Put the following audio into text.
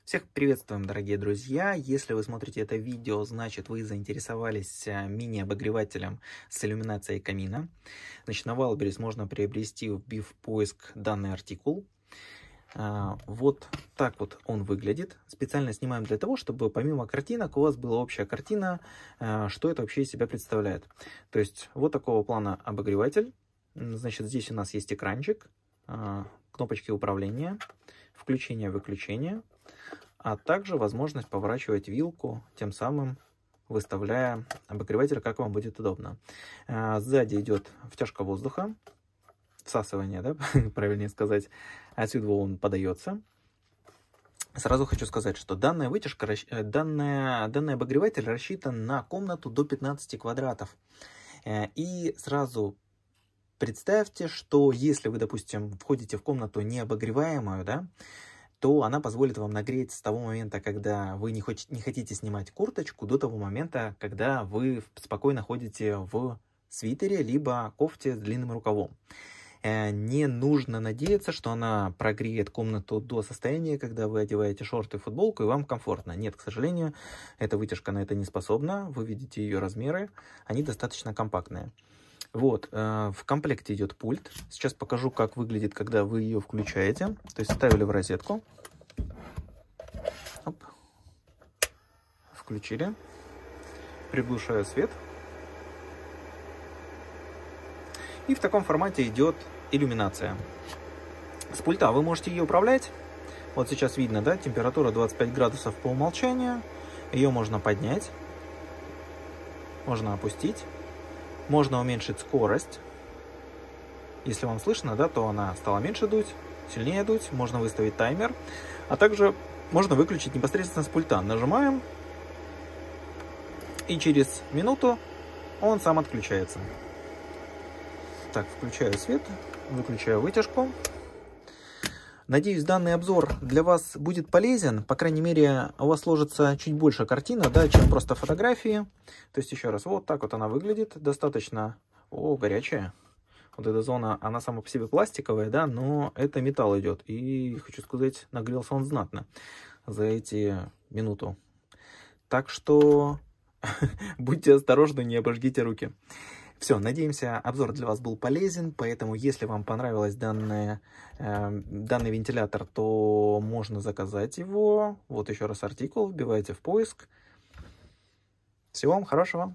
Всех приветствуем, дорогие друзья! Если вы смотрите это видео, значит вы заинтересовались мини-обогревателем с иллюминацией камина. Значит, на Wildberries можно приобрести, вбив в поиск данный артикул. Вот так вот он выглядит. Специально снимаем для того, чтобы помимо картинок у вас была общая картина, что это вообще из себя представляет. То есть вот такого плана обогреватель. Значит, здесь у нас есть экранчик, кнопочки управления, включение-выключение, а также возможность поворачивать вилку, тем самым выставляя обогреватель, как вам будет удобно. Сзади идет втяжка воздуха, всасывание, да, правильнее сказать. Отсюда он подается. Сразу хочу сказать, что данная вытяжка, данный обогреватель рассчитан на комнату до 15 квадратов. И сразу представьте, что если вы, допустим, входите в комнату необогреваемую, да, то она позволит вам нагреть с того момента, когда вы не хотите снимать курточку, до того момента, когда вы спокойно ходите в свитере, либо кофте с длинным рукавом. Не нужно надеяться, что она прогреет комнату до состояния, когда вы одеваете шорты и футболку, и вам комфортно. Нет, к сожалению, эта вытяжка на это не способна. Вы видите ее размеры, они достаточно компактные. Вот, в комплекте идет пульт. Сейчас покажу, как выглядит, когда вы ее включаете. То есть ставили в розетку. Оп. Включили. Приглушаю свет. И в таком формате идет иллюминация. С пульта вы можете ее управлять. Вот сейчас видно, да, температура 25 градусов по умолчанию. Ее можно поднять. Можно опустить. Можно уменьшить скорость. Если вам слышно, да, то она стала меньше дуть, сильнее дуть. Можно выставить таймер. А также можно выключить непосредственно с пульта. Нажимаем. И через минуту он сам отключается. Так, включаю свет, выключаю вытяжку. Надеюсь, данный обзор для вас будет полезен. По крайней мере, у вас сложится чуть больше картина, да, чем просто фотографии. То есть, еще раз, вот так вот она выглядит. Достаточно... О, горячая. Вот эта зона, она сама по себе пластиковая, да, но это металл идет. И, хочу сказать, нагрелся он знатно за эти минуту. Так что будьте осторожны, не обожгите руки. Все, надеемся, обзор для вас был полезен, поэтому если вам понравилось данный вентилятор, то можно заказать его. Вот еще раз артикул, вбивайте в поиск. Всего вам хорошего!